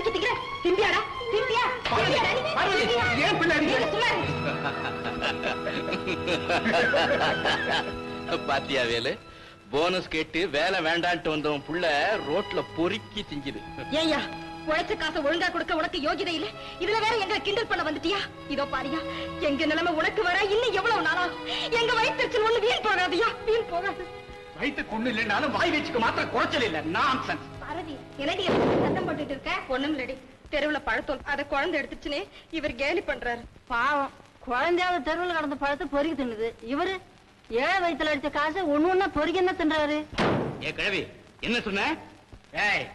வச்சு திங்கிற திம்பியாடா திம்பியா ஏன் பிள்ளை பாத்தியா வேலு, போனஸ் கேட்டு வேலை வேண்டான்ட்டு வந்தவன் புள்ள ரோட்ல பொறுக்கி திங்குது. ஏய்யா, உழைச்ச காசை ஒழுங்கா கொடுக்க உனக்கு யோகிதை இல்ல, இதுல வேற எங்களை கிண்டல் பண்ண வந்துட்டியா? இதோ பாரியா, எங்க நிலைமை உனக்கு வர இன்னும் எவ்வளவு நாளாகும். எங்க வயிற்றுச்சல் ஒண்ணு வீண் போகாதியா, வீண் போகாது. வயிற்றுக்கு ஒண்ணு இல்லைன்னாலும் வாய் வச்சுக்க மாத்திரம் குறைச்சல் இல்ல. நான்சென்ஸ். பாரதி, என்னடி சத்தம் போட்டுட்டு இருக்க? ஒண்ணும் இல்லடி, தெருவுல பழத்தோல் அத குழந்தை எடுத்துச்சுன்னு இவர் கேலி பண்றாரு. பாவம், குழந்தையாவது தெருவில் கடந்த பழத்தை பொறுக்கி தின்னுது. இவரு ஏழை வயிற்றுல அடிச்ச காசை ஒண்ணு பொறுக்கி என்ன தின்றாரு? ஏ கிழவி, என்ன சொன்ன? ஏய்,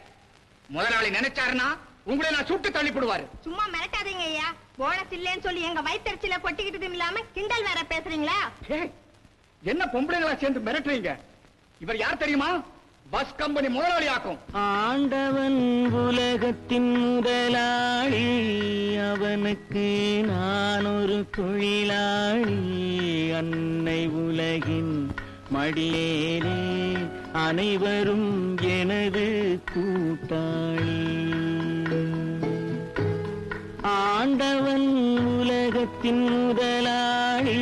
முதலாளி நினைச்சாருன்னா உங்களை நான் சுட்டு தள்ளிப்படுவாரு. சும்மா மிரட்டாதீங்க ஐயா. போனஸ் இல்லன்னு சொல்லி எங்க வயிற்றுல கொட்டிக்கிட்டதும் இல்லாம கிண்டல் வேற பேசுறீங்களா? என்ன பொம்பளைங்களா சேர்ந்து மிரட்டுறீங்க? இவர் யார் தெரியுமா? பஸ் கம்பெனி முதலாளி ஆக்கும். ஆண்டவன் உலகத்தின் முதலாளி, அவனுக்கு நான் ஒரு தொழிலாளி. அன்னை உலகின் மடியேறே அனைவரும் எனது கூட்டாளி. ஆண்டவன் உலகத்தின் முதலாளி,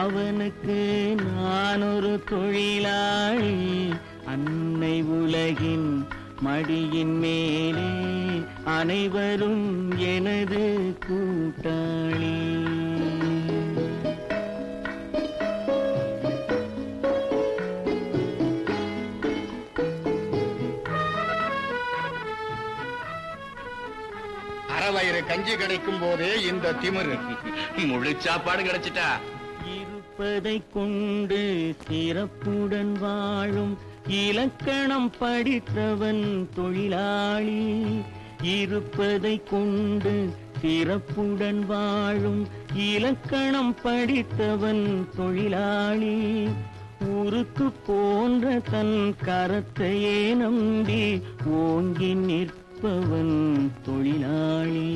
அவனுக்கு நான் ஒரு தொழிலாளி. அன்னை உலகின் மடியின் மேலே அனைவரும் எனது கூட்டாளி. அறவயிறு கஞ்சி கிடைக்கும் போதே இந்த திமிரு. முழு சாப்பாடு கிடைச்சிட்டா. இருப்பதை கொண்டு சிறப்புடன் வாழும் இலக்கணம் படித்தவன் தொழிலாளி. இருப்பதை கொண்டு சிறப்புடன் வாழும் இலக்கணம் படித்தவன் தொழிலாளி. உருக்கு போன்ற தன் கரத்தையே நம்பி ஓங்கி நிற்பவன் தொழிலாளி.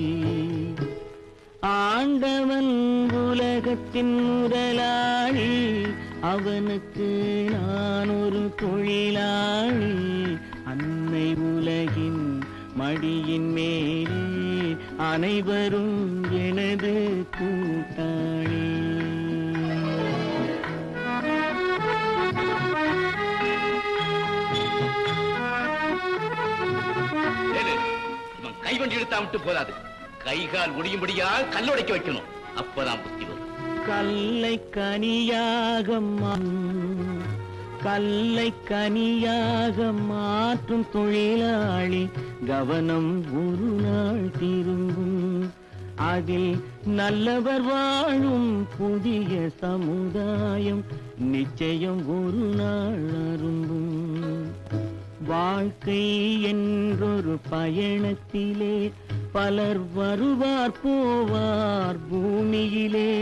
ஆண்டவன் உலகத்தின் முதலாளி, அவனுக்கு நான் ஒரு தொழிலாளி. அன்னை உலகின் மடியின் மேலே அனைவரும் எனது கூட்டாளி. கைவண்டி இழுத்தா விட்டு போதாது, கைகால் முடியும்படியா கல்லுடைக்க வைக்கணும். அப்பதான் புத்தி வரும். கல்லை கனியாக மாற்றும் தொழிலாளி. கவனம் ஒரு நாள் திரும்பும், அதில் நல்லவர் வாழும் புதிய சமுதாயம் நிச்சயம் ஒரு நாள் அரும்பும். வாழ்க்கை என்றொரு பயணத்திலே பலர் வருவார் போவார் பூமியிலே.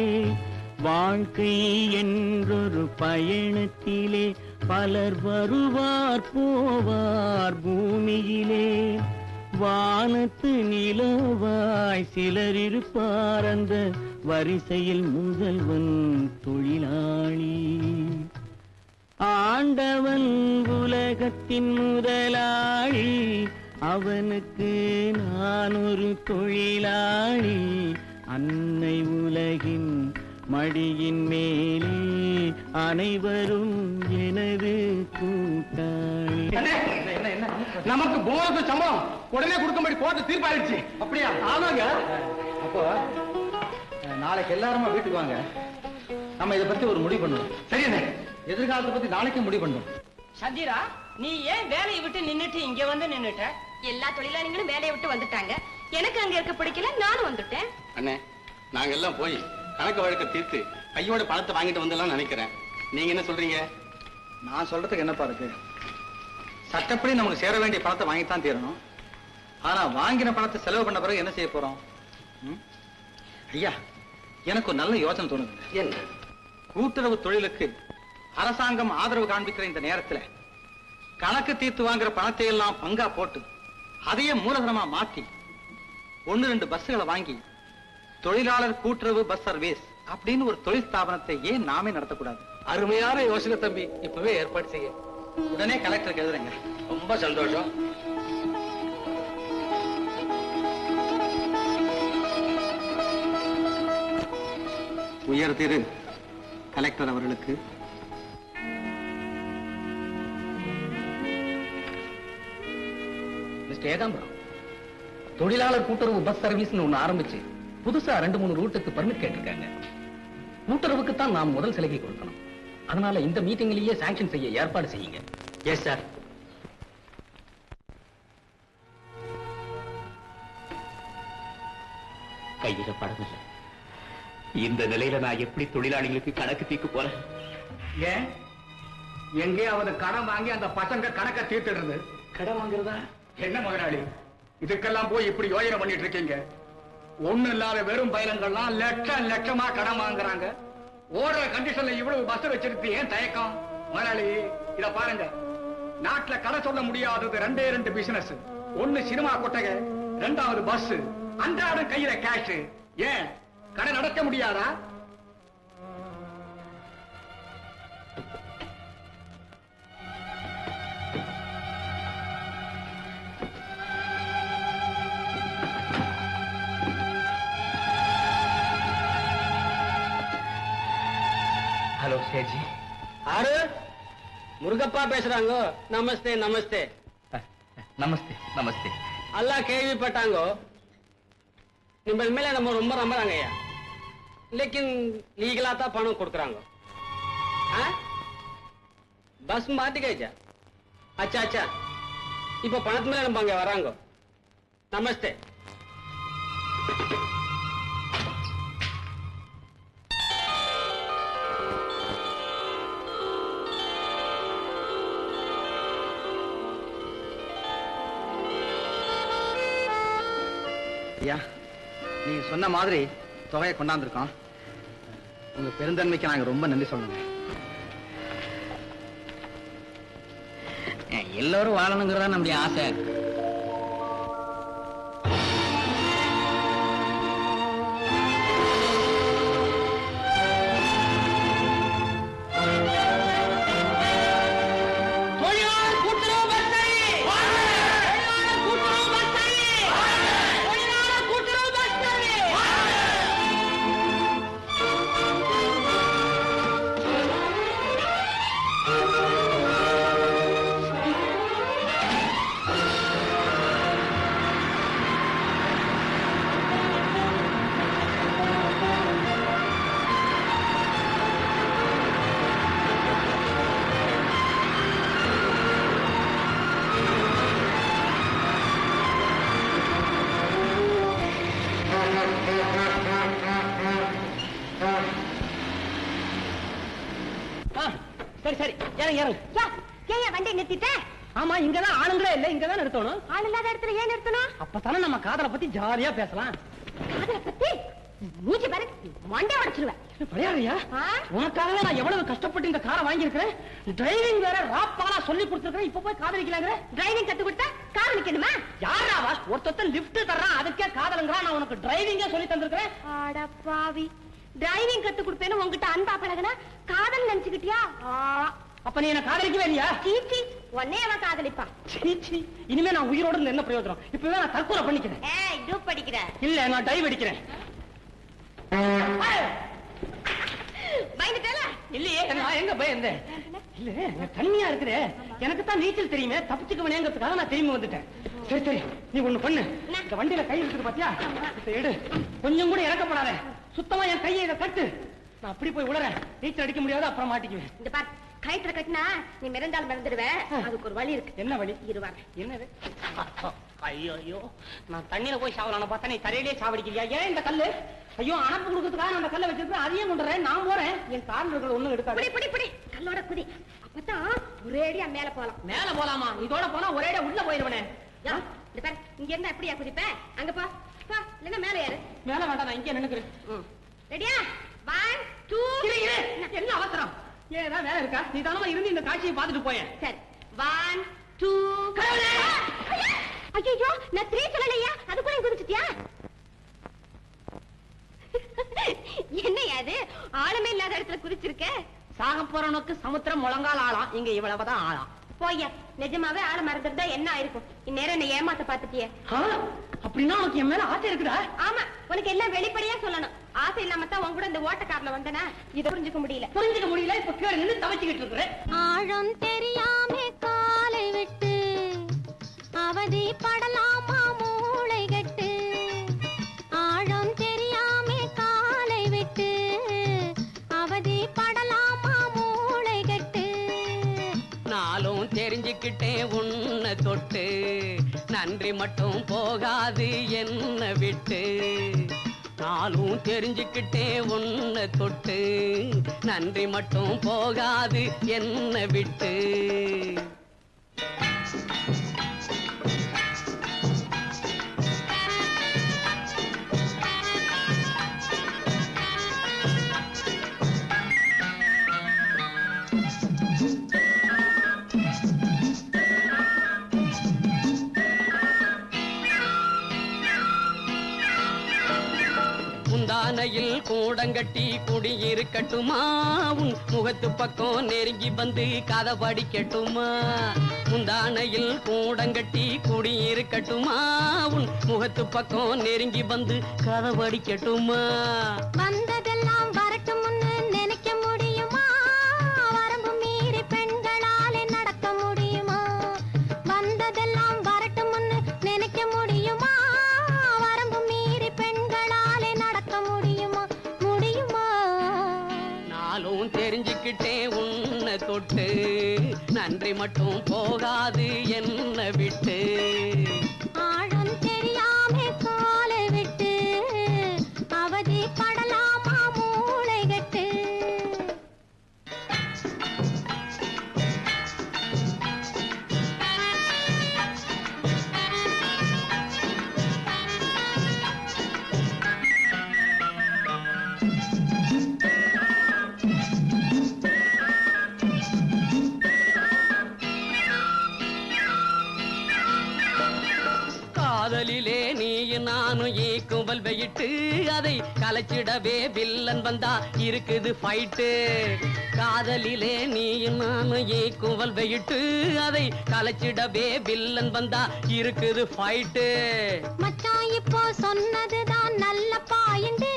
வாழ்க்கை என்றொரு பயணத்திலே பலர் வருவார் போவார் பூமியிலே. வானத்து நிலவாய் சிலர் இருப்பார், அந்த வரிசையில் முதல்வன் தொழிலாளி. ஆண்டவன் உலகத்தின் முதலாளி, அவனுக்கு நான் ஒரு தொழிலாளி. அன்னை உலகின் மடியின் மேலே அனைவரும் எனது கூட்டாளி. நமக்கு போனஸ் சம்பளம் உடனே கொடுக்கும்படி கோர்ட்டு தீர்ப்பாயிடுச்சு. அப்படியா? ஆமாங்க. அப்போ நாளைக்கு எல்லாருமா வீட்டுக்கு வாங்க, நம்ம இதை பத்தி ஒரு முடிவு பண்ணுவோம். சரிண்ணே. எதிர்காலத்தை பத்தி நாளைக்கு முடிவு பண்ணுவோம். சந்திரா, நீ ஏன் வேலையை விட்டு நின்னுட்டு இங்க வந்து நின்னுட்ட? எல்லா தொழிலாளிகளும் வேலையை விட்டு வந்துட்டாங்க. எனக்கு அங்க இருக்க பிடிக்கல, நானும் வந்துட்டேன். அண்ணே, நாங்க எல்லாம் போய் கணக்கு வழக்க தீர்த்து கையோட பணத்தை வாங்கிட்டு வந்துடலாம் நினைக்கிறேன். நீங்க என்ன சொல்றீங்க? நான் சொல்றதுக்கு என்னப்பா இருக்கு? சட்டப்படி நமக்கு சேர வேண்டிய பணத்தை வாங்கித்தான் தீரணும். ஆனா வாங்கின பணத்தை செலவு பண்ண பிறகு என்ன செய்ய போறோம்? ஐயா, எனக்கு ஒரு நல்ல யோசனை தோணுது. என்ன? கூட்டுறவு தொழிலுக்கு அரசாங்கம் ஆதரவு காண்பிக்கிற இந்த நேரத்துல கணக்கு தீர்த்து வாங்குற பணத்தை எல்லாம் பங்கா போட்டு அதையே மூலதனமா மாத்தி 1-2 பஸ்களை வாங்கி தொழிலாளர் கூட்டுறவு பஸ் சர்வீஸ் அப்படின்னு ஒரு தொழில் ஸ்தாபனத்தை ஏன் நாமே நடத்தக்கூடாது? அருமையான யோசனை தம்பி. இப்பவே ஏற்பாடு செய்ய. உடனே கலெக்டருக்கு எழுதுறேங்க. ரொம்ப சந்தோஷம். உயர் திரு கலெக்டர் அவர்களுக்கு, மிஸ்டர் ஏகாம்பரம், தொழிலாளர் கூட்டுறவு பஸ் சர்வீஸ்னு ஒண்ணு ஆரம்பிச்சு புதுசா 2-3 ரூட்டுக்கு பர்மிட் கேட்டிருக்காங்க. கூட்டுறவுக்கு தான் நாம் முதல் சலுகை கொடுக்கணும். அதனால இந்த மீட்டிங்லயே சாங்ஷன் செய்ய ஏற்பாடு செய்யுங்க. Yes sir. கையில படம் இல்லை. இந்த நிலையில நான் எப்படி தொழிலாளிகளுக்கு கணக்கு தீர்க்க போறேன்? ஏன் எங்கேயாவது கடன் வாங்கி அந்த பசங்க கணக்க தீர்த்துடுறது? கடன் வாங்குறதா? என்ன முதலாளி, இதுக்கெல்லாம் போய் இப்படி யோசனை பண்ணிட்டு இருக்கீங்க? ஒண்ணு இல்லாத வெறும் பயிலங்கள்லாம் லட்சமா கடன் வாங்குறாங்க. ஓடுற கண்டிஷன்ல இவ்வளவு பஸ் வச்சிருக்கு, ஏன் தயக்கம்? முதலாளி இத பாருங்க, நாட்டுல கடை சொல்ல முடியாதது 2 பிசினஸ். ஒண்ணு சினிமா கொட்டகை, 2வது பஸ், அன்றாடம் கையில கேஷ். ஏன் கடை நடக்க முடியாதா? ஹலோ சேஜி. ஆறு முருகப்பா பேசுறாங்க. நமஸ்தே நமஸ்தே. நமஸ்தே நமஸ்தே. எல்லாம் கேள்விப்பட்டாங்க. ನಿಮ್ಮ ಮೇಲೆ நம்ம ரொம்ப நம்புறாங்க ஐயா. லேக்கின் லீகலா தான் பணம் கொடுக்குறாங்க. பஸ் மாத்திக்கா? அச்சா அச்சா, இப்ப பணத்து மேல நம்ம அங்க வராங்க. நமஸ்தே. ஐயா, நீங்க சொன்ன மாதிரி தொகையை கொண்டாந்துருக்கோம். உங்க பெருந்தன்மைக்கு நாங்க ரொம்ப நன்றி சொல்லுங்க. எல்லாரும் வாழணுங்கிறதா நம்முடைய ஆசை. சரி சரி, இறங்க இறங்க. ஏன் வண்டி நிறுத்திட்ட? ஆமா, இங்கதான் ஆளுங்களே இல்ல, இங்கதான் நிறுத்தணும். ஆள் இல்லாத இடத்துல ஏன் நிறுத்தணும்? அப்பதானே நம்ம காதலை பத்தி ஜாலியா பேசலாம். காதலை பத்தி மூஞ்சி பாரு, மண்டை உடைச்சிருவேன். பழையாரியா, உனக்காகவே நான் எவ்வளவு கஷ்டப்பட்டு இந்த காரை வாங்கியிருக்கிறேன். டிரைவிங் வேற ராப்பாலா சொல்லி கொடுத்துருக்கேன். இப்ப போய் காதலிக்கலாங்கிற? டிரைவிங் கத்து கொடுத்தா காதலிக்கணுமா? யாராவா ஒருத்தன் லிப்ட் தர்றான், அதுக்கே காதலுங்கிறா? நான் உனக்கு டிரைவிங்கே சொல்லி தந்திருக்கிறேன். அட பாவி, டிரைவிங் கத்து கொடுப்பேன்னு உங்ககிட்ட அன்பா பழகுனா காதல் நினைச்சுக்கிட்டியா? அப்ப நீ என்ன காதலிக்கவே இல்லையா? சீச்சி, உன்னைய அவன் காதலிப்பா. சீச்சி, இனிமே நான் உயிரோட இருந்து என்ன பிரயோஜனம்? இப்பவே நான் தற்கொலை பண்ணிக்கிறேன். ஏய், டூப் படிக்கிற? இல்ல, நான் டைவ் அடிக்கிறேன். பயந்துட்டல? இல்லையே, நான் எங்க பயந்தேன்? இல்ல, நான் தனியா இருக்கிறேன். எனக்கு தான் நீச்சல் தெரியுமே, தப்பிச்சுக்குவனேங்கிறதுக்காக நான் திரும்பி வந்துட்டேன். சரி சரி, நீ ஒண்ணு பண்ணு. இந்த வண்டியில கை இருக்குது பாத்தியா? இதை எடு. கொஞ்சம் கூட இறக்கப்படாத. சுத்தமா என் கையை இதை கட்டு. நான் அப்படி போய் விடுறேன். நீச்சல் அடிக்க முடியாது, அப்புறம் மாட்டிக்குவேன். இந்த பார், கயிற்றுல கட்டினா நீ மிரண்டால் மிரந்துடுவேன். அதுக்கு ஒரு வழி இருக்கு. என்ன வழி? இருவாங்க. என்னது? ஐயோ, நான் தண்ணியில போய் சாவலான பார்த்தா நீ தரையிலே சாவடிக்கலையா? ஏன் இந்த கல்லு? ஐயோ, அனுப்பு கொடுக்கறதுக்காக நான் அந்த கல்லை வச்சிருக்கேன். அதையும் கொண்டுறேன். நான் போறேன். என் காரணங்கள் ஒண்ணும் எடுக்காது. புடி புடி புடி, கல்லோட குதி. அப்பதான் ஒரேடியா மேல போலாம். மேல போலாமா? இதோட போனா ஒரேடியா உள்ள போயிருவனே. இந்த பார், இங்க இருந்தா எப்படியா குதிப்ப? அங்க போ போ, இல்லன்னா மேல ஏறு. மேல வேண்டாம், நான் இங்கே நின்னுக்கிறேன். ரெடியா? 1 2 என்ன அவசரம்? ஏதா வேலை இருக்கா? நீ தானமா இருந்து இந்த காட்சியை பார்த்துட்டு போயேன். சரி, 1 2. ஐயோ, நான் 3 சொல்லலையா? அதுக்குள்ள குதிச்சிட்டியா? என்னையா அது, ஆழமே இல்லாத இடத்துல குதிச்சிருக்க? சாக போறவனுக்கு சமுத்திரம் முழங்கால் ஆளாம். இங்க இவ்வளவுதான் ஆளாம். போய்யா, நிஜமாவே ஆள மறந்துட்டா என்ன ஆயிருக்கும்? இந்நேரம் என்ன ஏமாத்த பாத்துட்டியே. அப்படின்னா உனக்கு என் மேல ஆசை இருக்குதா? ஆமா, உனக்கு எல்லாம் வெளிப்படையா சொல்லணும். ஆசை இல்லாம தான் உன் கூட இந்த ஓட்டக்காரல வந்தனா, இத புரிஞ்சுக்க முடியல. இப்ப கீழே நின்று தவச்சிக்கிட்டு இருக்கிறேன். ஆழம் தெரியாம காலை விட்டு அவதி படலாமா மூளை கட்டு. ஆழம் தெரியாம காலை விட்டு அவதி படலாமா மூளை கட்டு. நாளும் தெரிஞ்சுக்கிட்டே உன்னை தொட்டு நன்றி மட்டும் போகாது என்ன விட்டு. நாளும் தெரிஞ்சுக்கிட்டே உன்னை தொட்டு நன்றி மட்டும் போகாது என்ன விட்டு. முந்தானையில் கூடங்கட்டி குடியிருக்கட்டுமா, உன் முகத்து பக்கம் நெருங்கி வந்து கதை படிக்கட்டுமா. முந்தானையில் கூடங்கட்டி குடியிருக்கட்டுமா, உன் முகத்து பக்கம் நெருங்கி வந்து கதை படிக்கட்டுமா. வந்ததெல்லாம் வரட்டும் நினைக்க முடியுமா, வரம்பு மீறி பெண்களாலே நடக்க முடியுமா. வந்ததெல்லாம் வரட்டும் நினைக்க முடியுமா, வரம்பு மீறி பெண்களாலே நடக்க முடியுமா. முடியுமா? நாளும் தெரிஞ்சுக்கிட்டே உன்னை தொட்டு நன்றி மட்டும் போகாது என்ன விட்டு. ஆழம் தெரியாம காலை விட்டு அவதி படலாமா மூளை கட்டு. காதலிலே நீயும் நானும் ஈக்குவல் வெயிட்டு, அதை கலைச்சிடவே வில்லன் வந்தா இருக்குது ஃபைட்டு. காதலிலே நீயும் நானும் ஈக்குவல் வெயிட்டு, அதை கலைச்சிடவே வில்லன் வந்தா இருக்குது ஃபைட்டு. மச்சான் இப்போ சொன்னதுதான் நல்ல பாயிண்டு,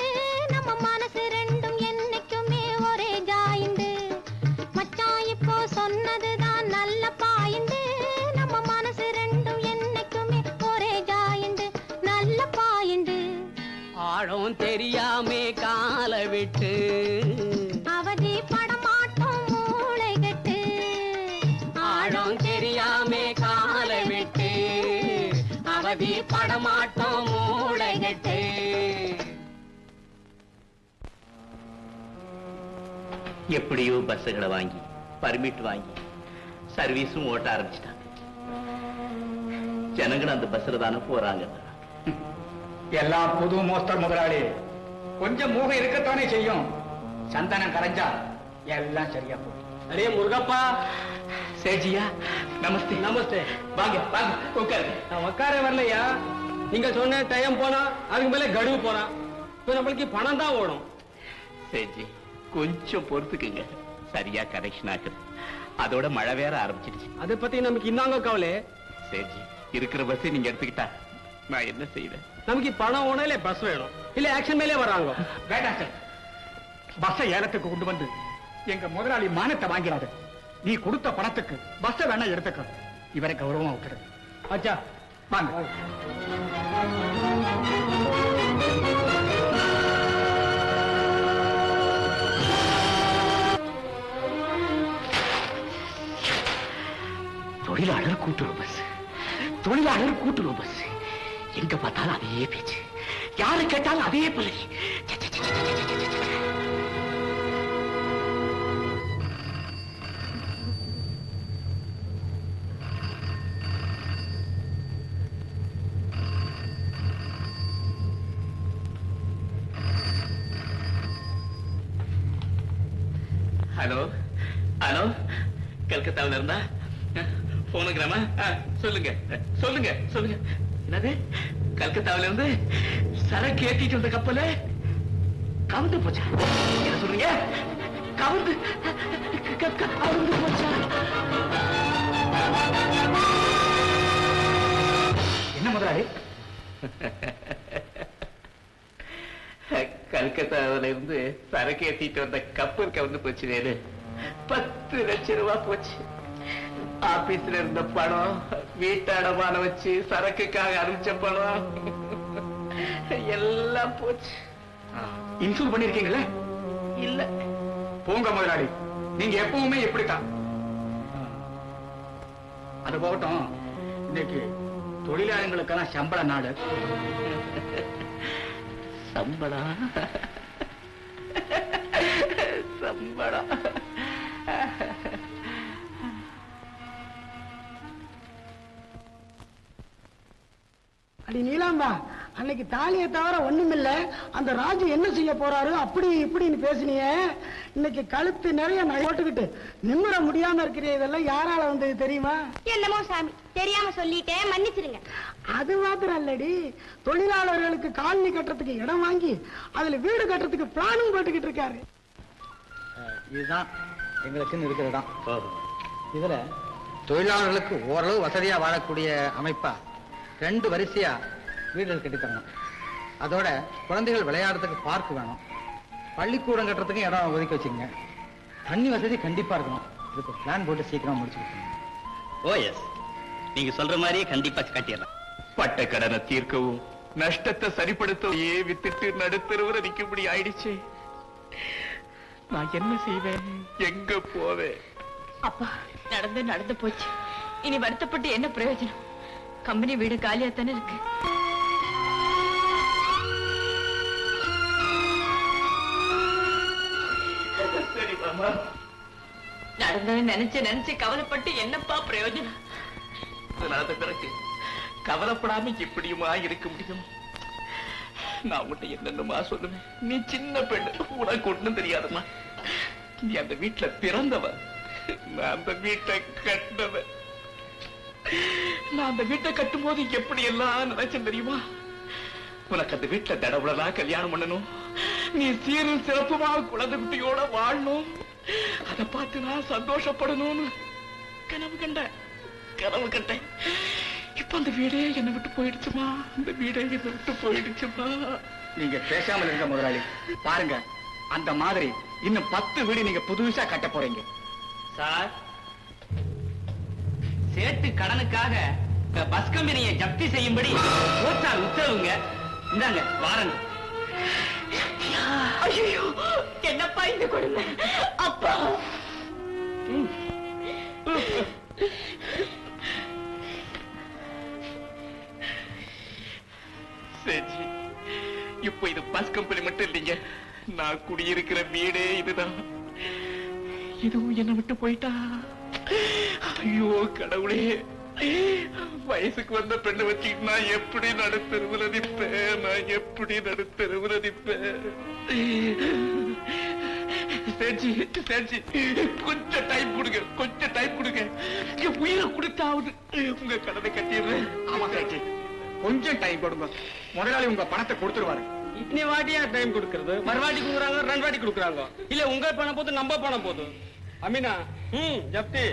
நம்ம மனசு ரெண்டும் என்னைக்குமே ஒரே ஜாயிண்டு. மச்சான் இப்போ சொன்னதுதான் நல்ல பாயிண்டு, நம்ம மனசு ரெண்டும் என்னைக்குமே ஒரே ஜாயிண்டு. நல்ல பாயிண்டு. ஆழம் தெரியாமே காலை விட்டு அவதி படமாட்டோம் மூளை கட்டு. ஆழம் தெரியாமே காலை விட்டு அவதி படமாட்டோம் மூளை கட்டு. எப்படியோ பஸ்ஸுகளை வாங்கி பர்மிட் வாங்கி சர்வீஸும் ஓட்ட ஆரம்பிச்சிட்டாங்க. ஜனங்கள் அந்த பஸ்ல தானே போறாங்க. எல்லாம் புது மோஸ்டர் முதலாளி. கொஞ்சம் மூகம் இருக்கத்தானே செய்யும். சந்தனம் கரைஞ்சா எல்லாம் சரியா போகும். அரே முருகப்பா. சேஜியா, நமஸ்தே. நமஸ்தே. வாங்க வாங்க உட்காருங்க. நான் உட்கார வரலையா, நீங்க சொன்ன டைம் போனா அதுக்கு மேல கடுவு போனா இப்ப நம்மளுக்கு பணம் தான் ஓடும். சேஜி கொஞ்சம் பொறுத்துக்குங்க, சரியா கரெக்ஷன் ஆகுது. அதோட மழை வேற ஆரம்பிச்சிடுச்சு. அதை பத்தி நமக்கு இன்னாங்க கவலை. சேஜி இருக்கிற பஸ் நீங்க எடுத்துக்கிட்டா நான் என்ன செய்வேன்? நமக்கு பணம் ஓணும், இல்ல பஸ் வேணும், இல்ல ஆக்ஷன் மேலே வராங்க. வேண்டாம் சார், பஸ்ஸை ஏலத்துக்கு கொண்டு வந்து எங்க முதலாளி மானத்தை வாங்கிறாரு. நீ கொடுத்த பணத்துக்கு பஸ்ஸை வேணா எடுத்துக்க. இவரை கௌரவமா விட்டுரு. அச்சா வாங்க. தொழிலாளர் கூட்டுறவு பஸ், தொழிலாளர் கூட்டுறவு பஸ். எங்க பார்த்தாலும் அதே பேச்சு, யாரு கேட்டாலும் அதே பிள்ளை. ஹலோ ஹலோ, கல்கத்தாவில் இருந்தா போனோகிராமா? சொல்லுங்க சொல்லுங்க சொல்லுங்க. என்னது, கல்கத்தாவில இருந்து சரக்கு ஏற்றிட்டு வந்த கப்பல கவுந்து போச்சா? என்ன சொல்றீங்க? கவுந்து போச்சா? என்ன முதலாளி? கல்கத்தாவில இருந்து சரக்கு ஏத்திட்டு வந்த கப்பல் கவுந்து போச்சு வேறு. 10 லட்சம் ரூபாய் போச்சு. ஆபீஸ்ல இருந்த பணம், வீட்டு அடமான வச்சு சரக்குக்காக அனுப்பிச்ச பணம் எல்லாம் போச்சு. இன்சூர் பண்ணிருக்கீங்களே? இல்ல. போங்க முதலாளி, நீங்க எப்பவுமே இப்படித்தான். அது போகட்டும், இன்னைக்கு தொழிலாளர்களுக்கெல்லாம் சம்பள நாடு. சம்பளம் சம்பளம். அடி நீலாம்பா, அன்னைக்கு தாலியை தவிர ஒண்ணுமில்ல, அந்த ராஜு என்ன செய்ய போறாரு அப்படி இப்படின்னு பேசினிய. இன்னைக்கு கழுத்து நிறைய நகை போட்டுக்கிட்டு நிம்மற முடியாம இருக்கிற இதெல்லாம் யாரால வந்தது தெரியுமா? என்னமோ சாமி, தெரியாம சொல்லிட்டேன், மன்னிச்சிருங்க. அது மாத்திரம் இல்லடி, தொழிலாளர்களுக்கு காலனி கட்டுறதுக்கு இடம் வாங்கி அதுல வீடு கட்டுறதுக்கு பிளானும் போட்டுக்கிட்டு இருக்காரு. இதுதான் எங்களுக்குன்னு இருக்கிறதான். இதுல தொழிலாளர்களுக்கு ஓரளவு வசதியா வாழக்கூடிய அமைப்பா 2 வரிசையா வீடுகள் கட்டித்தரணும். அதோட குழந்தைகள் விளையாடுறதுக்கு பார்க் வேணும். பள்ளிக்கூடம் கட்டுறதுக்கு இடம் ஒதுக்கி வச்சுங்க. தண்ணி வசதி கண்டிப்பா இருக்கணும். இதுக்கு பிளான் போட்டு சீக்கிரம் முடிச்சு கொடுக்கணும். ஓ எஸ், நீங்க சொல்ற மாதிரியே கண்டிப்பா கட்டிடலாம். பட்ட கடனை தீர்க்கவும் நஷ்டத்தை சரிப்படுத்தவே வித்துட்டு நடுத்தருவரை நிக்கும்படி ஆயிடுச்சு. நான் என்ன செய்வேன், எங்க போவேன்? அப்பா, நடந்து போச்சு. இனி வருத்தப்பட்டு என்ன பிரயோஜனம்? கம்பெனி வீடு காலியாத்தானே இருக்கு. சரி மாமா, நடந்ததை நினைச்சு கவலைப்பட்டு என்னப்பா பிரயோஜனம்? நடந்த பிறகு கவலைப்படாம எப்படியுமா இருக்க முடியும்? நான் உன்னை என்னென்னமா சொல்லுவேன். நீ சின்ன பெண்ணு, உனக்கு ஒண்ணும் தெரியாதுமா. நீ அந்த வீட்டுல பிறந்தவ, நான் அந்த வீட்டை கட்டினவ. நான் அந்த வீட்டை கட்டும் போது எப்படி எல்லாம் நினைச்சேன் தெரியுமா? உனக்கு அந்த வீட்டுல தடவுடலா கல்யாணம் பண்ணணும், நீ சீரும் சிறப்புமா குழந்தை குட்டியோட வாழணும், அதை பார்த்து நான் சந்தோஷப்படணும்னு கனவு கண்டேன். இப்ப அந்த வீடே என்னை விட்டு போயிடுச்சுமா, அந்த வீடே என்னை விட்டு போயிடுச்சுமா. நீங்க பேசாமல் இருக்க முதலாளி. பாருங்க, அந்த மாதிரி இன்னும் 10 வீடு நீங்க புதுசா கட்ட போறீங்க. சார், சேட்டு கடனுக்காக பஸ் கம்பெனியை ஜப்தி செய்யும்படி கோர்ட்டால் உத்தரவுங்க. இந்தாங்க வாரண்ட். ஐயோ, என்னப்பா இந்த கொடுமை? அப்பா, சரி, இப்ப இது பஸ் கம்பெனி மட்டும் இல்லைங்க, நான் குடியிருக்கிற வீடே இதுதான். இதுவும் என்ன விட்டு போயிட்டா. ஐயோ கடவுளே, வயசுக்கு வந்த பெண்ணை வச்சுக்கிட்டு நான் எப்படி நடுத்தருவுல நிப்பேன்? கொஞ்சம் டைம் கொடுங்க, என் உயிரை கொடுத்தாவது உங்க கடனை கட்டிடுறேன். ஆமா சேச்சி, கொஞ்சம் டைம் கொடுங்க. முதலாளி உங்க பணத்தை கொடுத்துருவாரு. இத்தனை வாட்டியா டைம் கொடுக்கறது? மறுவாட்டி கொடுக்குறாங்க, 2 வாட்டி கொடுக்குறாங்க. இல்ல உங்க பணம் போது நம்ம பணம் போது. அமீனா, ஜப்தி.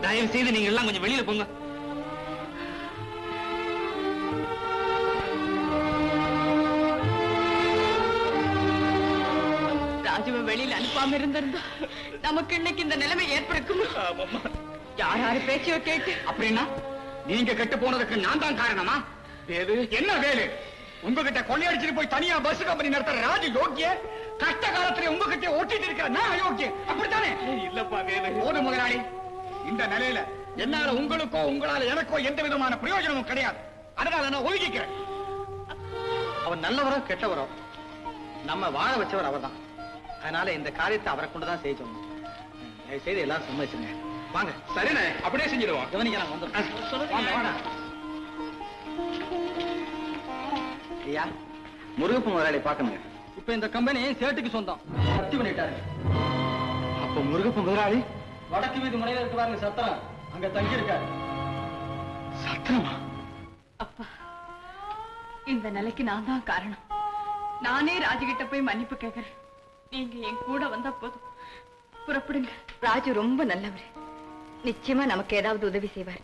தயவு செய்து நீங்க எல்லாம் கொஞ்சம் வெளியில போங்க. ராஜுவை வெளியில அனுப்பாம இருந்திருந்தா நமக்கு இன்னைக்கு இந்த நிலைமை ஏற்படுக்கும். யார் பேச்சையோ கேட்டு. அப்படின்னா நீங்க கெட்டு போனதுக்கு நான் தான் காரணமா? என்ன வேலு, உங்ககிட்ட கொள்ளையடிச்சிட்டு போய் தனியா பஸ் கம்பெனி நடத்துற ராஜு யோக்கிய, கஷ்ட காலத்துல உங்ககிட்ட ஒட்டிட்டு இருக்கிற நான் அயோக்கிய, அப்படித்தானே? இல்லப்பா வேலு. போது முதலாளி, இந்த நிலையில என்னால உங்களுக்கோ உங்களால எனக்கோ எந்த விதமான பிரயோஜனமும் கிடையாது. அதனால நான் ஒதுக்கிக்கிறேன். அவன் நல்லவரோ கெட்டவரோ, நம்ம வாழ வச்சவர் அவர்தான். அதனால இந்த காரியத்தை அவரை கொண்டுதான் செய்ய சொன்னோம். தயவு செய்து எல்லாரும் சம்மதிச்சுங்க. வாங்க. சரிண்ணே, அப்படியே செஞ்சிடுவோம். கவனிக்கலாம். வந்து ஐயா, முருகப்ப முதலாளி பார்க்கணுங்க. இப்ப இந்த கம்பெனி சேட்டுக்கு சொந்தம். சக்தி பண்ணிட்டாரு. அப்ப முருகப்ப முதலாளி வடக்கு வீதி முனையில இருக்கு பாருங்க சத்திரம், அங்க தங்கி இருக்காரு. சத்திரமா? அப்பா, இந்த நிலைக்கு நான் தான் காரணம். நானே ராஜுகிட்ட போய் மன்னிப்பு கேட்கிறேன். நீங்க என் கூட வந்தா போதும். புறப்படுங்க. ராஜு ரொம்ப நல்லவர். நிச்சயமா நமக்கு ஏதாவது உதவி செய்வார்.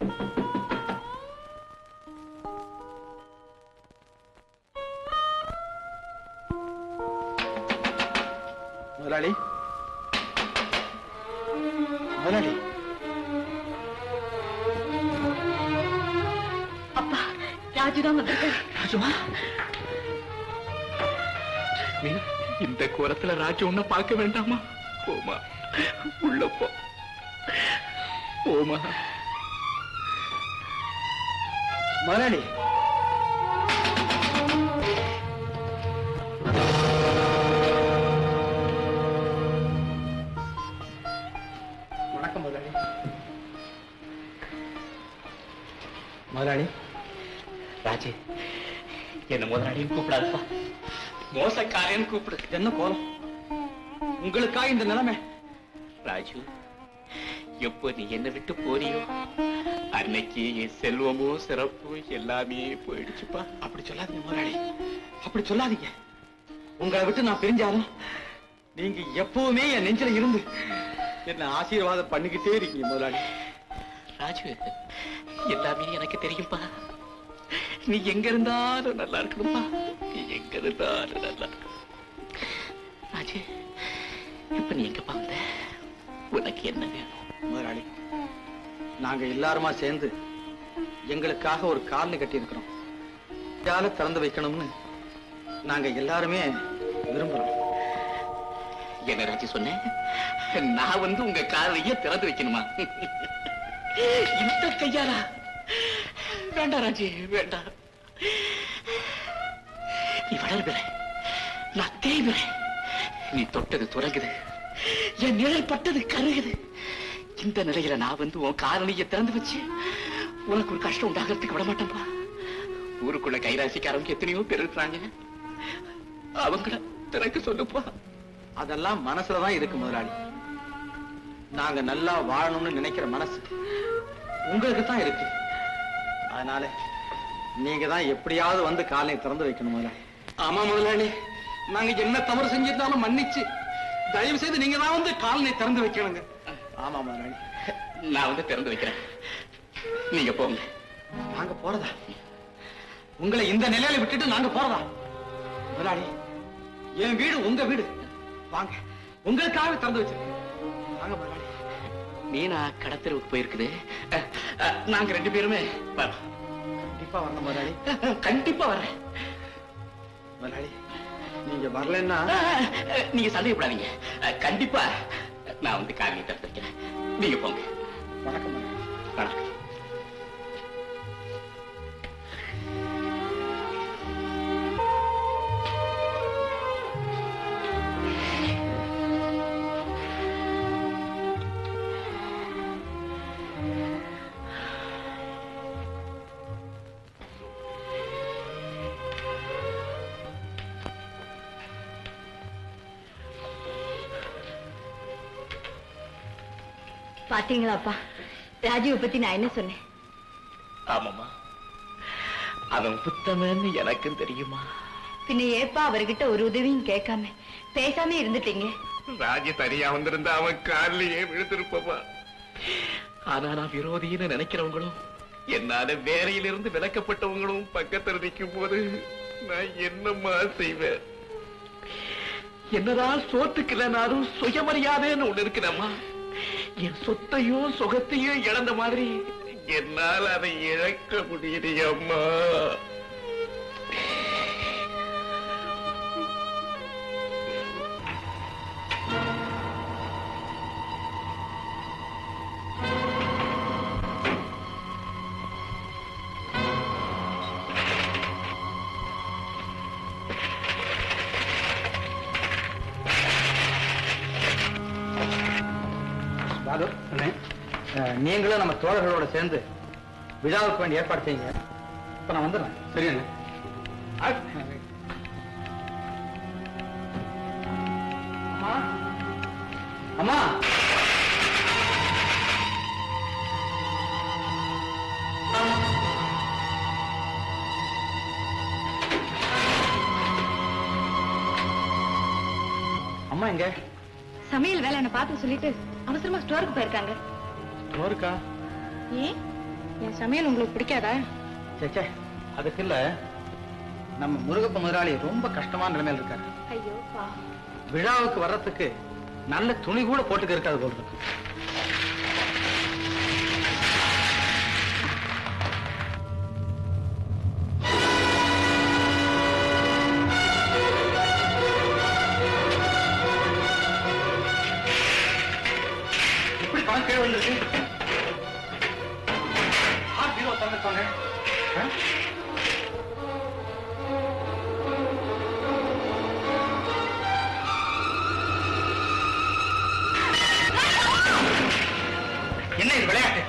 முதலாளி, முதலாளி. அப்பா, ராஜுதான் வந்திருக்காரு. ராஜுமா, இந்த கோலத்துல ராஜு உன்னை பார்க்க வேண்டாமா? போமா, உள்ள போ. போமா. முதலாளி, வணக்கம் முதலாளி. முதலாளி, ராஜு, என்ன முதலாளியும் கூப்பிடாதுப்பா, மோசக்காரன்னு கூப்பிடு. என்ன கோலம் உங்களுக்கா இந்த நிலைமை? ராஜு, எப்போ நீ என்ன விட்டு போறியோ அன்னைக்கு என் செல்வமோ சிறப்போ எல்லாமே போயிடுச்சுப்பா. அப்படி சொல்லாதீங்க முதலாளி, அப்படி சொல்லாதீங்க. உங்களை விட்டு நான் பிரிஞ்சாலும் நீங்க எப்பவுமே என் நெஞ்சில இருந்து என்ன ஆசீர்வாதம் பண்ணிக்கிட்டே இருக்கீங்க முதலாளி. ராஜு, எல்லாமே எனக்கு தெரியும்பா. நீ எங்க இருந்தாலும் நல்லா இருக்கணும்பா. நீ எங்க இருந்தாலும் நல்லா இருக்கணும். ராஜு, இப்ப நீ எங்கப்பா வந்த? உனக்கு என்ன வேணும்? முதலாளி, நாங்க எல்லாருமா சேர்ந்து எங்களுக்காக ஒரு காலனி கட்டி இருக்கிறோம். யால திறந்து வைக்கணும்னு நாங்க எல்லாருமே விரும்புறோம். என்ன ராஜு சொன்னேன்? நான் வந்து உங்க காலையே திறந்து வைக்கணுமா? இந்த கையாரா? வேண்டாம் ராஜு, வேண்டாம். நீ வளர்கிற, நான் தேய்கிற. நீ தொட்டது துறங்குது, என் நிழல் பட்டது கருகுது. இந்த நிலையில நான் வந்து உன் காலனியை திறந்து வச்சு உனக்கு ஒரு கஷ்டம் உண்டாகிறதுக்கு விட மாட்டேன்பா. ஊருக்குள்ள கைராசிக்காரங்க எத்தனையோ பேர் இருக்கிறாங்க, அவங்கள திறக்க சொல்லுப்பா. அதெல்லாம் மனசுலதான் இருக்கு முதலாளி. நாங்க நல்லா வாழணும்னு நினைக்கிற மனசு உங்களுக்கு தான் இருக்கு. அதனால நீங்க தான் எப்படியாவது வந்து காலனியை திறந்து வைக்கணும் முதலாளி. ஆமா முதலாளி, நாங்க என்ன தவறு செஞ்சிருந்தாலும் மன்னிச்சு தயவு செய்து நீங்க தான் வந்து காலனியை திறந்து வைக்கணுங்க. ஆமா முதலாளி, நான் வந்து திறந்து வைக்கிறேன், நீங்க போங்க. நாங்க போறதா? உங்களை இந்த நிலையில விட்டுட்டு நாங்க போறதா? முதலாளி, என் வீடு உங்க வீடு. வாங்க, உங்களுக்காக திறந்து வச்சிருக்கேன். வாங்க முதலாளி. மீனா கடத்தெருவுக்கு போயிருக்குது. நாங்க ரெண்டு பேருமே வரோம். கண்டிப்பா வரணும் முதலாளி. கண்டிப்பா வர்றேன் முதலாளி. நீங்க வரலன்னா நீங்க சந்தேகப்படாதீங்க. கண்டிப்பா நான் வந்து காலனியை திறந்து வைக்கிறேன். நீங்க போங்க. வணக்கம் முதலாளி. வணக்கம். பாத்தீங்களாப்பா, ராஜுவை பத்தி நான் என்ன சொன்னேன்? ஆமாமா, அவன் புத்தமன்னு எனக்கும் தெரியுமா. பின்ன ஏப்பா அவர்கிட்ட ஒரு உதவியும் கேட்காம பேசாம இருந்துட்டீங்க? ராஜு தனியா வந்திருந்தா அவன் காலிலேயே விழுந்திருப்பா. ஆனா நான் விரோதின்னு நினைக்கிறவங்களும் என்னால வேலையிலிருந்து விலக்கப்பட்டவங்களும் பக்கத்துல நிற்கும் போது நான் என்னம்மா செய்வேன்? என்னதான் சோத்துக்கலனாலும் சுயமரியாதைன்னு ஒண்ணு இருக்குதம்மா. என் சொத்தையும் சுகத்தையும் இழந்த மாதிரி என்னால் அதை இழக்க முடியலையம்மா. பாலு, நீங்களும் நம்ம தோழர்களோட சேர்ந்து விழாவுக்கு வேண்டிய ஏற்பாடு செய்யுங்க. இப்ப நான் வந்துடுறேன். சரி அண்ணே. அம்மா, அம்மா எங்க? சமையல் வேலை என்ன பார்த்து சொல்லிட்டு அவசரமா ஸ்டோருக்கு போயிருக்காங்க. இருக்கா? ஏன் என் சமையல் உங்களுக்கு பிடிக்காதா? சேச்சே, அதுக்கு இல்ல, நம்ம முருகப்ப முதலாளி ரொம்ப கஷ்டமான நிலைமையில இருக்காரு. ஐயோ விழாவுக்கு வர்றதுக்கு நல்ல துணி கூட போட்டுக்க இருக்காது போல் இருக்கு. எப்படி பணம் கீழே விழுந்திருக்கு? தந்துருப்பாங்க. என்ன இது விளையாட்டு?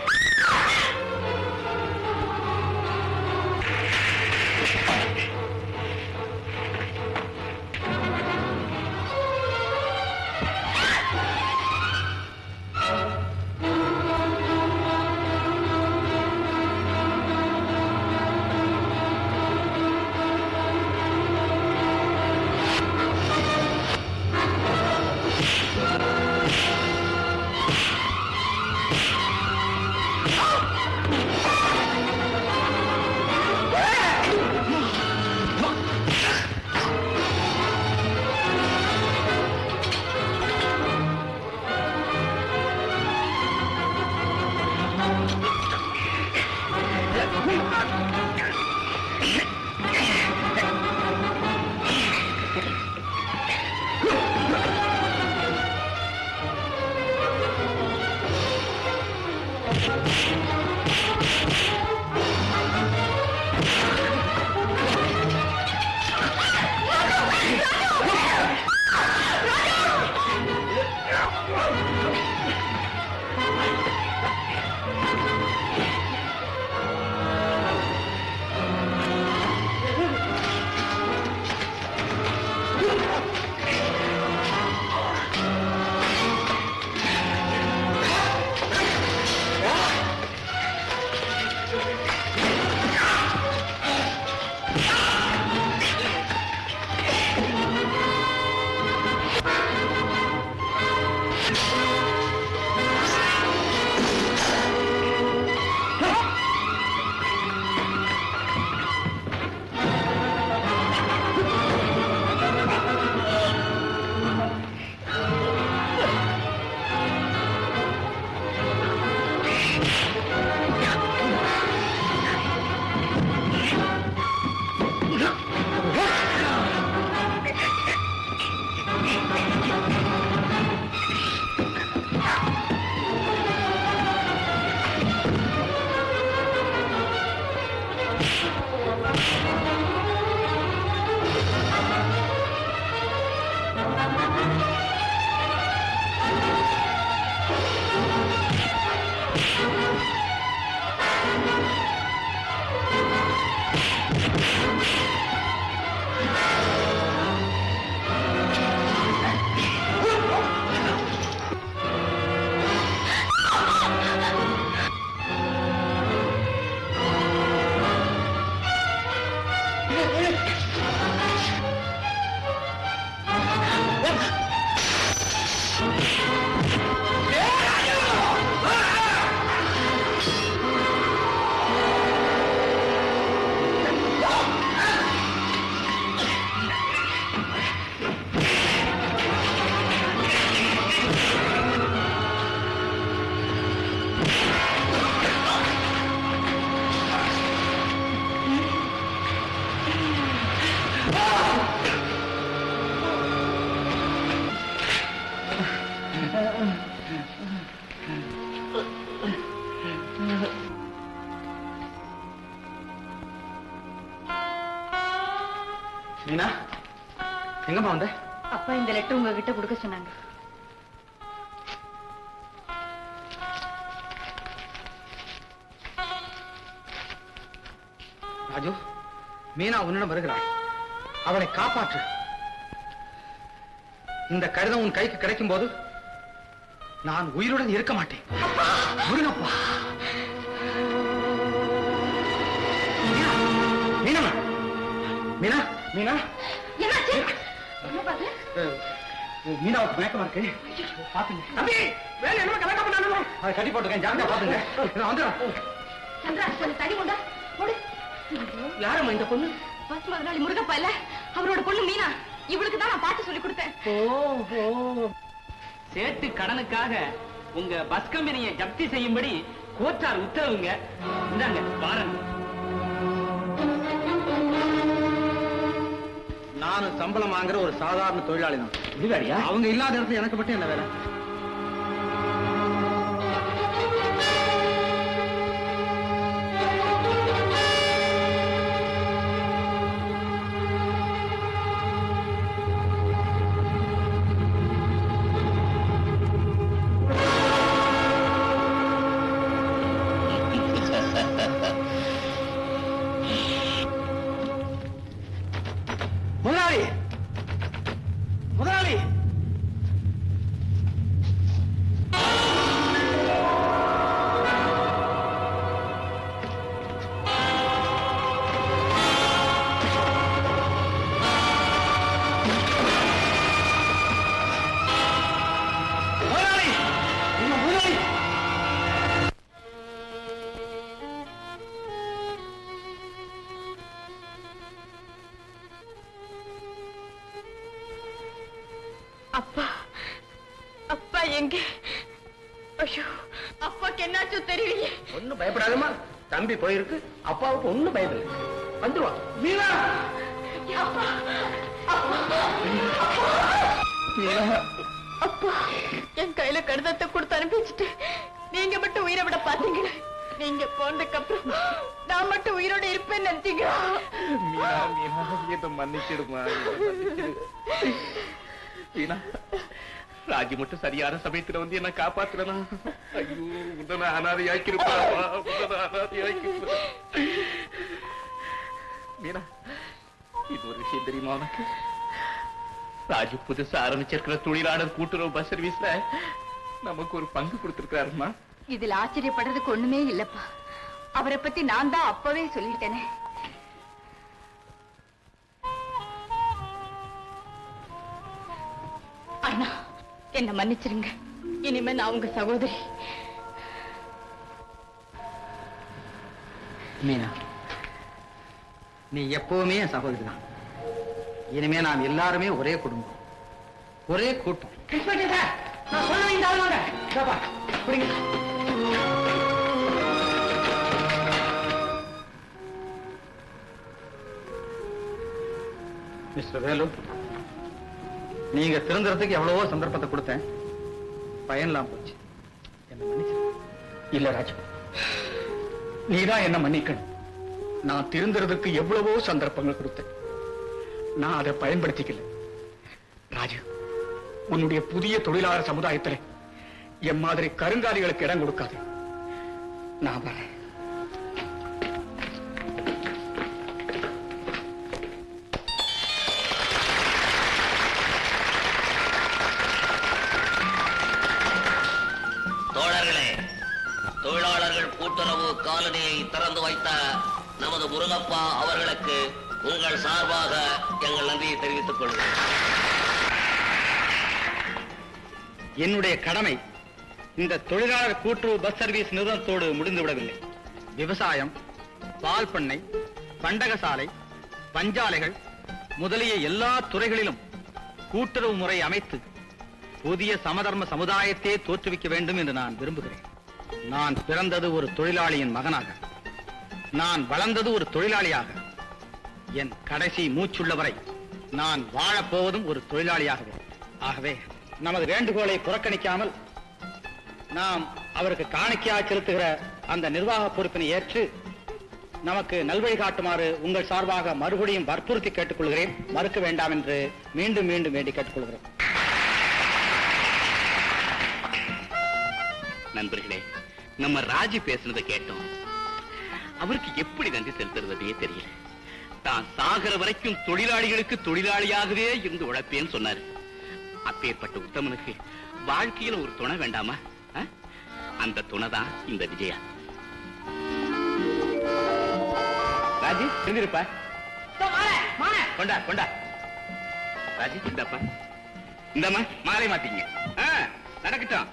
மீனா, எங்கம்மா வந்த? அப்பா இந்த லெட்டர் உங்ககிட்ட கொடுக்க சொன்னாங்க. ராஜு, மீனா உன்னிடம் வருகிறாள். அவளை காப்பாற்று. இந்த கடிதம் உன் கைக்கு கிடைக்கும் போது நான் உயிருடன் இருக்க மாட்டேன். முருகப்பா. மீனா, மீனா, மீனா, மீனாவுக்கு மயக்கமா இருக்கு. பாத்துங்க. தம்பி, வேலை என்ன கலக்க பண்ணாலும் அதை கட்டி போட்டுக்கேன். ஜாக்கிரதை பாத்துங்க. வந்துடும். சந்திரா, கொஞ்சம் தடி கொண்டா. போடு. யாரம்மா இந்த பொண்ணு? பஸ் முதலாளி முருகப்பா இல்ல, அவரோட பொண்ணு மீனா. இவளுக்கு தான் நான் பாட்டு சொல்லி கொடுத்தேன். ஓ, சேட்டு கடனுக்காக உங்க பஸ் கம்பெனியை ஜப்தி செய்யும்படி கோச்சார் உத்தரவுங்க. இந்தாங்க பாருங்க. நானும் சம்பளம் வாங்குற ஒரு சாதாரண தொழிலாளி தான். இதுவாரியா? அவங்க இல்லாத இடத்துல எனக்கு மட்டும் என்ன வேலை? முதலாளி, முதலாளி, முதலாளி, இந்த முதலாளி. அப்பா, அப்பா எங்க? ஐயோ, அப்பாக்கு என்னாச்சோ தெரியலையே. ஒண்ணும் பயப்படாதம்மா. தம்பி போயிருக்கு, அப்பாவுக்கு ஒண்ணும் பயப்படல. வந்துருவான். மீனா, அப்பா, அப்பா, அப்பா, என் கையில கடிதத்தை கொடுத்து அனுப்பிச்சுட்டு நீங்க மட்டும் உயிரை விட பாத்தீங்களே. நீங்க போனதுக்கு அப்புறம் நான் மட்டும் உயிரோட இருப்பேன்னு நினைச்சீங்க. மீனா, மீனா, இதை மன்னிச்சிடுமா. மீனா, ராஜி மட்டும் சரியான சமயத்துல வந்து என்ன காப்பாத்துறனா? ஐயோ, உன்னை அனாதையாக்கிருப்பா. மீனா, இது ஒரு விஷயம் தெரியுமா உனக்கு? ராஜு புதுசா ஆரம்பிச்சிருக்கிற தொழிலாளர் கூட்டுறவு பஸ் சர்வீஸ்ல நமக்கு ஒரு பங்கு கொடுத்திருக்காருமா. இதுல ஆச்சரியப்படுறதுக்கு ஒண்ணுமே இல்லப்பா. அவரை பத்தி நான் தான் அப்பவே சொல்லிட்டேனே. அண்ணா, என்ன மன்னிச்சிருங்க. இனிமே நான் உங்க சகோதரி. மீனா, நீ எப்பவுமே என் சகோதரி தான். இனிமே நாம் எல்லாருமே ஒரே குடும்பம், ஒரே கூட்டம். இன்ஸ்பெக்டர் சார், நான் சொல்ல இந்த ஆள் வாங்க. பாப்பா, புடிங்க. மிஸ்டர் வேலு, நீங்க திருந்துறதுக்கு எவ்வளவோ சந்தர்ப்பத்தை கொடுத்தேன், பயன்லாம் போச்சு. என்ன மன்னிச்சு. இல்ல ராஜு, நீதான் என்ன மன்னிக்கணும். நான் திருந்துறதுக்கு எவ்வளவோ சந்தர்ப்பங்கள் கொடுத்தேன், நான் அதை பயன்படுத்திக்கல. ராஜு, உன்னுடைய புதிய தொழிலாளர் சமுதாயத்தில் என் மாதிரி கருங்காலிகளுக்கு இடம் கொடுக்காது. நான் வரேன். தோழர்களே, தொழிலாளர்கள் கூட்டுறவு காலனியை திறந்து வைத்த நமது முருகப்பா அவர்களுக்கு உங்கள் சார்பாக எங்கள் நன்றியை தெரிவித்துக் கொள்கிறேன். என்னுடைய கடமை இந்த தொழிலாளர் கூட்டுறவு பஸ் சர்வீஸ் நிறுவனத்தோடு முடிந்துவிடவில்லை. விவசாயம், பால் பண்ணை, பண்டகசாலை, பஞ்சாலைகள் முதலிய எல்லா துறைகளிலும் கூட்டுறவு முறை அமைத்து புதிய சமதர்ம சமுதாயத்தை தோற்றுவிக்க வேண்டும் என்று நான் விரும்புகிறேன். நான் பிறந்தது ஒரு தொழிலாளியின் மகனாக, நான் வளர்ந்தது ஒரு தொழிலாளியாக, என் கடைசி மூச்சுள்ளவரை நான் வாழப்போவதும் ஒரு தொழிலாளியாகவே. ஆகவே நமது வேண்டுகோளை புறக்கணிக்காமல் நாம் அவருக்கு காணிக்கையாக செலுத்துகிற அந்த நிர்வாக பொறுப்பினை ஏற்று நமக்கு நல்வழி காட்டுமாறு உங்கள் சார்பாக மறுபடியும் வற்புறுத்தி கேட்டுக்கொள்கிறேன். மறுக்க வேண்டாம் என்று மீண்டும் மீண்டும் வேண்டி கேட்டுக்கொள்கிறேன். நண்பர்களே, நம்ம ராஜி பேசுனதை கேட்டோம். அவருக்கு எப்படி நன்றி செலுத்துறதே தெரியல. தான் சாகர வரைக்கும் தொழிலாளிகளுக்கு தொழிலாளியாகவே இருந்து உழைப்பேன்னு சொன்னாரு. அப்பேற்பட்ட உத்தமனுக்கு வாழ்க்கையில ஒரு துணை வேண்டாமா? அந்த துணை தான் இந்த விஜயா. ராஜி, தெரிஞ்சிருப்பா. கொண்டா கொண்டா. ராஜி, இந்தப்பா. இந்தம்மா மாலை மாத்திங்க. நடக்கட்டும்.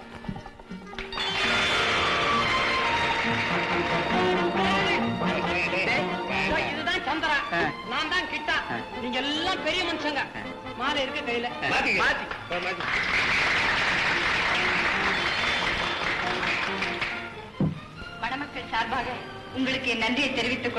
இதுதான் சந்திரா, நான் தான் கிட்டா. நீங்க எல்லாம் பெரிய மனுஷங்க. மாலை இருக்க கையில மணமக்கள் சார்பாக உங்களுக்கு என் நன்றியை தெரிவித்துக்